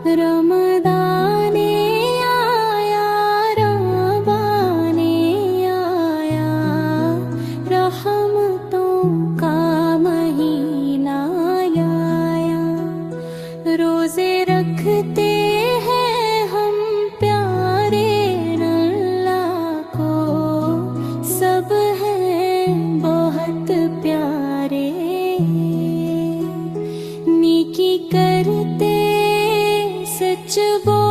रमदाने आया, रबाने आया, रहमतों का महीना आया। रोजे रखते हैं हम प्यारे अल्लाह को, सब हैं बहुत प्यारे। नेकी करते सच बोल